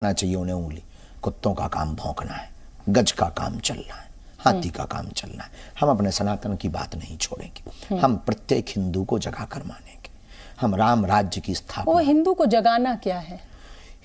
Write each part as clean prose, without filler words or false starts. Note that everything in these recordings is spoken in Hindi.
ना चाहिए उन्हें उंगली। कुत्तों का काम भौंकना है, गज का काम चलना है, हाथी का काम चलना है। हम अपने सनातन की बात नहीं छोड़ेंगे। हम प्रत्येक हिंदू को जगा कर मानेंगे। हम राम राज्य की स्थापना। वो हिंदू को जगाना क्या है?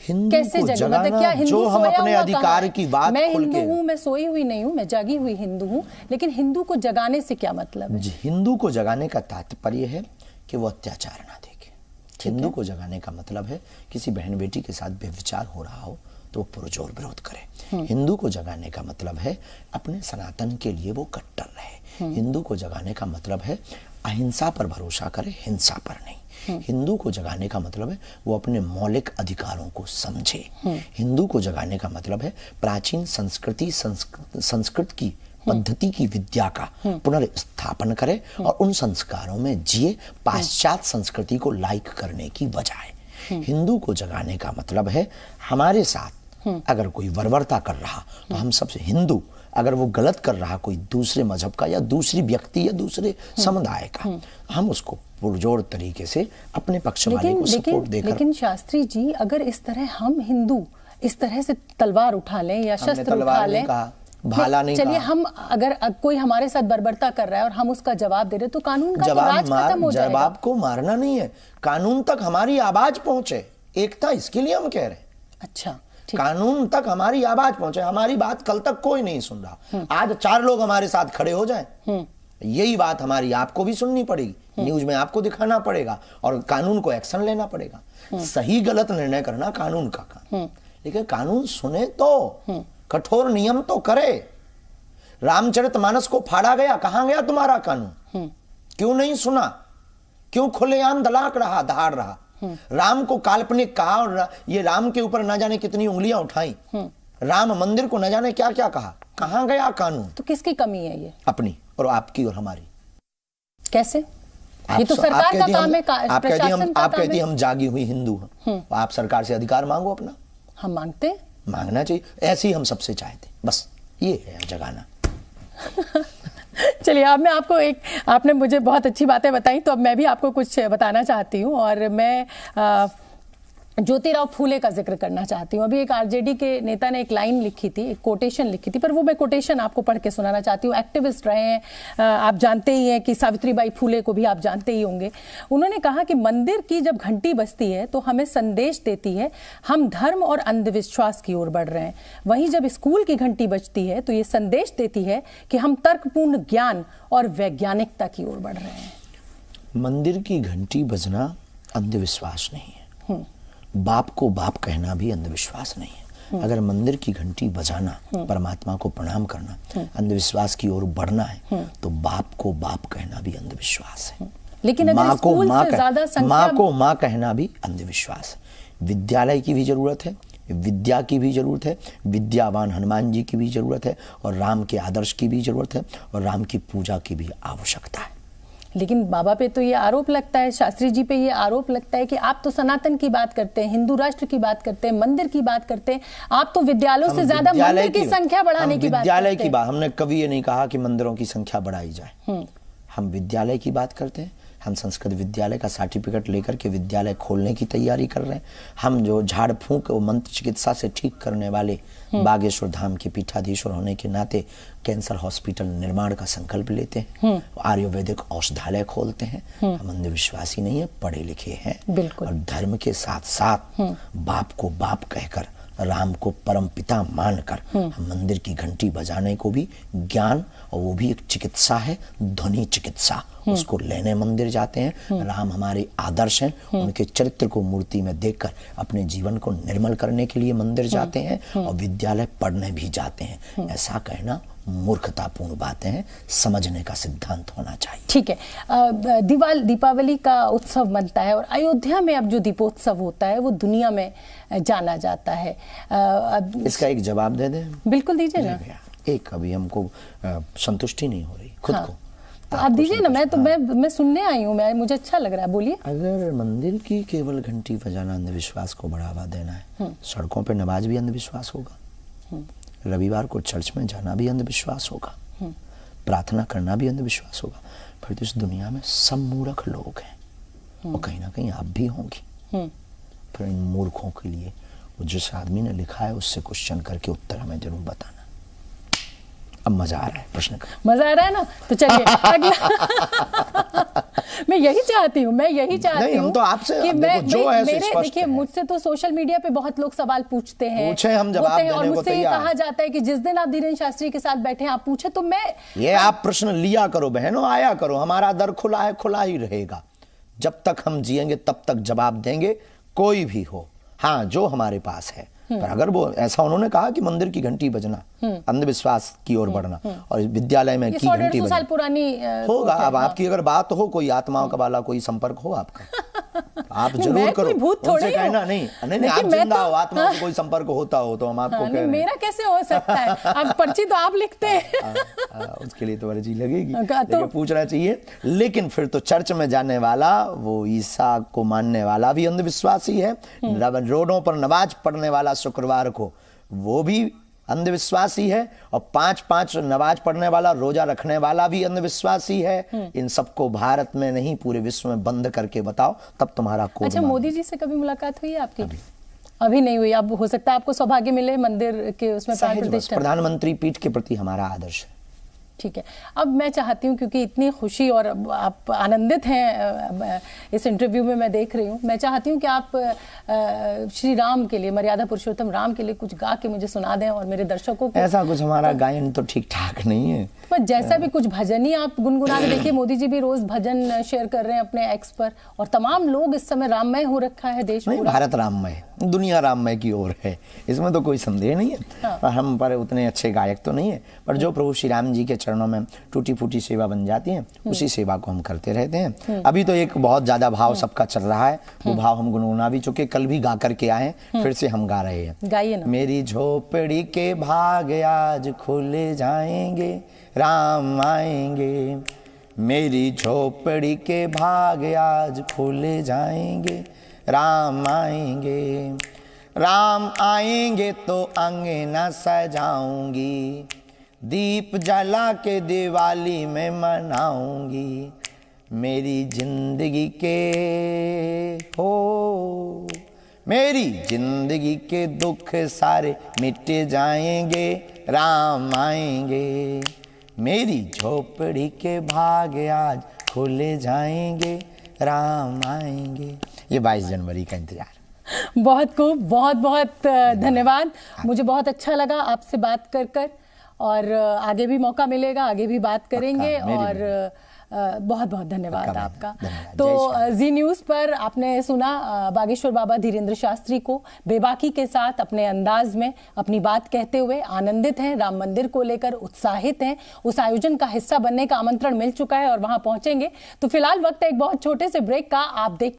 हिंदू कैसे को जगाना? जगाना, क्या हिंदू जो हम सोया अपने हुआ अधिकार की बात मैं खुल हिंदू के। हूँ, मैं सोई हुई नहीं हूँ, मैं जागी हुई हिंदू हूँ, लेकिन हिंदू को जगाने से क्या मतलब है? हिंदू को जगाने का तात्पर्य है कि वो अत्याचार ना देखे। हिंदू को जगाने का मतलब है किसी बहन बेटी के साथ व्यभिचार हो रहा हो तो वो पुरजोर विरोध करे। हिंदू को जगाने का मतलब है अपने सनातन के लिए वो कट्टर रहे। हिंदू को जगाने का मतलब है अहिंसा पर भरोसा करे, हिंसा पर नहीं। हिंदू को जगाने का मतलब है वो अपने मौलिक अधिकारों को समझे। हिंदू को जगाने का मतलब है प्राचीन संस्कृत की पद्धति की विद्या का पुनर्स्थापन करे और उन संस्कारों में जिए, पाश्चात्य संस्कृति को लाइक करने की बजाय। हिंदू को जगाने का मतलब है हमारे साथ अगर कोई बर्बरता कर रहा तो हम सबसे हिंदू, अगर वो गलत कर रहा कोई दूसरे मजहब का या दूसरी व्यक्ति या दूसरे समुदाय का, हम उसको पुरजोर तरीके से अपने पक्ष वाले को सपोर्ट देकर। लेकिन शास्त्री जी, अगर इस तरह हम हिंदू इस तरह से तलवार उठा लें या शस्त्र उठा लें, भाला नहीं, चलिए हम अगर कोई हमारे साथ बर्बरता कर रहा है और हम उसका जवाब दे रहे तो कानून का तो राज खत्म हो जाएगा। जवाब को मारना नहीं है, कानून तक हमारी आवाज पहुंचे, एकता, इसके लिए हम कह रहे हैं। अच्छा, कानून तक हमारी आवाज पहुंचे। हमारी बात कल तक कोई नहीं सुन रहा, आज 4 लोग हमारे साथ खड़े हो जाएं, यही बात हमारी आपको भी सुननी पड़ेगी, न्यूज में आपको दिखाना पड़ेगा और कानून को एक्शन लेना पड़ेगा। सही गलत निर्णय करना कानून का काम, लेकिन कानून सुने तो कठोर नियम तो करे। रामचरितमानस को फाड़ा गया, कहां गया तुम्हारा कानून? क्यों नहीं सुना? क्यों खुलेआम दलाक रहा, दहाड़ रहा? राम को काल्पनिक कहा और ये राम के ऊपर न जाने कितनी उंगलियां उठाई। राम मंदिर को न जाने क्या क्या कहा, कहां गया कानून? तो किसकी कमी है ये? अपनी और आपकी और हमारी। कैसे? ये तो सरकार का काम है, प्रशासन का आप काम कहती है। हम जागी हुई हिंदू हैं, आप सरकार से अधिकार मांगो अपना। हम मांगते हैं, मांगना चाहिए, ऐसे ही हम सबसे चाहते, बस ये है जगाना। चलिए, अब मैं आपको आपने मुझे बहुत अच्छी बातें बताई, तो अब मैं भी आपको कुछ बताना चाहती हूँ और मैं ज्योतिराव फूले का जिक्र करना चाहती हूँ। अभी एक आरजेडी के नेता ने एक लाइन लिखी थी, एक कोटेशन लिखी थी, पर वो मैं कोटेशन आपको पढ़ के सुनाना चाहती हूँ। एक्टिविस्ट रहे हैं, आप जानते ही हैं कि सावित्रीबाई फूले को भी आप जानते ही होंगे। उन्होंने कहा कि मंदिर की जब घंटी बजती है तो हमें संदेश देती है हम धर्म और अंधविश्वास की ओर बढ़ रहे हैं, वहीं जब स्कूल की घंटी बजती है तो ये संदेश देती है कि हम तर्कपूर्ण ज्ञान और वैज्ञानिकता की ओर बढ़ रहे हैं। मंदिर की घंटी बजना अंधविश्वास नहीं है, बाप को बाप कहना भी अंधविश्वास नहीं है। अगर मंदिर की घंटी बजाना, परमात्मा को प्रणाम करना अंधविश्वास की ओर बढ़ना है, तो बाप को बाप कहना भी अंधविश्वास है। लेकिन अगर स्कूल से ज्यादा संख्या, माँ को माँ कहना भी अंधविश्वास है। विद्यालय की भी जरूरत है, विद्या की भी जरूरत है, विद्यावान हनुमान जी की भी जरूरत है, और राम के आदर्श की भी जरूरत है, और राम की पूजा की भी आवश्यकता है। लेकिन बाबा पे तो ये आरोप लगता है, शास्त्री जी पे ये आरोप लगता है कि आप तो सनातन की बात करते हैं, हिंदू राष्ट्र की बात करते हैं, मंदिर की बात करते हैं, आप तो विद्यालयों से ज्यादा मंदिर की संख्या बढ़ाने की बात करते हैं। विद्यालय की बात, हमने कभी ये नहीं कहा कि मंदिरों की संख्या बढ़ाई जाए। हम विद्यालय की बात करते हैं। हम संस्कृत विद्यालय का सर्टिफिकेट लेकर के विद्यालय खोलने की तैयारी कर रहे हैं। हम जो झाड़ फूंक और मंत्र चिकित्सा से ठीक करने वाले बागेश्वर धाम के पीठाधीश्वर होने के नाते कैंसर हॉस्पिटल निर्माण का संकल्प लेते हैं, आयुर्वेदिक औषधालय खोलते हैं। हम अंधविश्वासी नहीं है, पढ़े लिखे हैं, और धर्म के साथ साथ बाप को बाप कहकर, राम को परम पिता मानकर हम मंदिर की घंटी बजाने को भी ज्ञान, और वो भी एक चिकित्सा है, ध्वनि चिकित्सा, उसको लेने मंदिर जाते हैं। राम हमारे आदर्श हैं, उनके चरित्र को मूर्ति में देखकर अपने जीवन को निर्मल करने के लिए मंदिर जाते हैं, और विद्यालय पढ़ने भी जाते हैं। ऐसा कहना मूर्खतापूर्ण बातें हैं, समझने का सिद्धांत होना चाहिए। ठीक है, दीपावली का उत्सव मनता है और अयोध्या में अब जो दीपोत्सव होता है वो दुनिया में जाना जाता है। इसका एक जवाब दे दें? बिल्कुल दीजिए ना। एक अभी हमको संतुष्टि नहीं हो रही खुद को, तो आप दीजिए ना। मैं तो मैं सुनने आई हूँ, मुझे अच्छा लग रहा है, बोलिए। अगर मंदिर की केवल घंटी बजाना अंधविश्वास को बढ़ावा देना है, सड़कों पे नमाज भी अंधविश्वास होगा, रविवार को चर्च में जाना भी अंधविश्वास होगा, प्रार्थना करना भी अंधविश्वास होगा, फिर तो इस दुनिया में सब मूर्ख लोग हैं, और कहीं ना कहीं आप भी होंगी। फिर इन मूर्खों के लिए वो जिस आदमी ने लिखा है उससे क्वेश्चन करके उत्तर हमें जरूर बताना। अब मजा आ रहा है प्रश्न का, मजा आ रहा है ना, तो चलिए अगला मैं यही चाहती हूँ तो आपसे कि मेरे देखिए मुझसे तो सोशल मीडिया पे बहुत लोग सवाल पूछते हैं, हम जवाब देने और को मुझसे तैयार। कहा जाता है कि जिस दिन आप धीरेन्द्र शास्त्री के साथ बैठे आप पूछे, तो मैं ये आप प्रश्न लिया करो बहनों, आया करो, हमारा दर खुला है, खुला ही रहेगा। जब तक हम जिएंगे तब तक जवाब देंगे, कोई भी हो। हाँ, जो हमारे पास है। पर अगर वो ऐसा, उन्होंने कहा कि मंदिर की घंटी बजना, अंधविश्वास की ओर बढ़ना, और विद्यालय में की घंटी बजना, साल पुरानी होगा। अब आपकी अगर बात हो, कोई आत्माओं का वाला कोई संपर्क हो आपका, आप जरूर करो। उनसे कहना नहीं आप जिंदा हो, आत्माओं का कोई संपर्क होता हो तो हम आपको कह रहे हैं। मेरा कैसे हो सकता है? अब पर्ची तो आप लिखते हैं। उसके लिए तो अर्जी लगेगी, लेकिन पूछना चाहिए। लेकिन फिर तो चर्च में जाने वाला, वो ईसा को मानने वाला भी अंधविश्वासी है। रोडों पर नमाज पढ़ने वाला शुक्रवार को, वो भी अंधविश्वासी है। और 5-5 नमाज पढ़ने वाला, रोजा रखने वाला भी अंधविश्वासी है। इन सबको भारत में नहीं पूरे विश्व में बंद करके बताओ, तब तुम्हारा कोड। अच्छा, मोदी जी से कभी मुलाकात हुई है आपकी? अभी नहीं हुई। अब हो सकता है आपको सौभाग्य मिले मंदिर के उसमें प्राण प्रतिष्ठा। प्रधानमंत्री पीठ के प्रति हमारा आदर्श है। ठीक है। अब मैं चाहती हूँ, क्योंकि इतनी खुशी और आप आनंदित हैं इस इंटरव्यू में, मैं देख रही हूँ, मैं चाहती हूँ कि आप श्री राम के लिए, मर्यादा पुरुषोत्तम राम के लिए कुछ गा के मुझे सुना दें और मेरे दर्शकों को। ऐसा कुछ हमारा गायन तो ठीक ठाक नहीं है, पर जैसा भी कुछ भजन ही आप गुनगुना के देखिए। मोदी जी भी रोज भजन शेयर कर रहे हैं अपने एक्स पर, और तमाम लोग इस समय राममय हो रखा है देश पूरा। भारत राममय, दुनिया राममय की ओर है, इसमें तो कोई संदेह नहीं है। हाँ। हम पर उतने अच्छे गायक तो नहीं है, पर जो प्रभु श्री राम जी के चरणों में टूटी फूटी सेवा बन जाती है, उसी सेवा को हम करते रहते हैं। अभी तो एक बहुत ज्यादा भाव सबका चल रहा है, वो भाव हम गुनगुना भी चुके, कल भी गा करके आए, फिर से हम गा रहे हैं। गाइए ना। मेरी झोपड़ी के भाग आज खुल जाएंगे, राम आएंगे। मेरी झोपड़ी के भाग आज खुल जाएंगे, राम आएंगे। राम आएंगे तो अंगना सजाऊंगी, दीप जला के दिवाली में मनाऊंगी। मेरी जिंदगी के हो, मेरी जिंदगी के दुख सारे मिट जाएंगे, राम आएंगे। मेरी झोपड़ी के भाग आज खुल जाएंगे, राम आएंगे। ये 22 जनवरी का इंतजार। बहुत खूब, बहुत बहुत धन्यवाद। मुझे बहुत अच्छा लगा आपसे बात कर और आगे भी मौका मिलेगा, आगे भी बात करेंगे। और बहुत बहुत धन्यवाद आपका। तो जी न्यूज़ पर आपने सुना बागेश्वर बाबा धीरेन्द्र शास्त्री को बेबाकी के साथ अपने अंदाज में अपनी बात कहते हुए आनंदित हैं, राम मंदिर को लेकर उत्साहित हैं। उस आयोजन का हिस्सा बनने का आमंत्रण मिल चुका है और वहां पहुंचेंगे। तो फिलहाल वक्त है एक बहुत छोटे से ब्रेक का। आप देख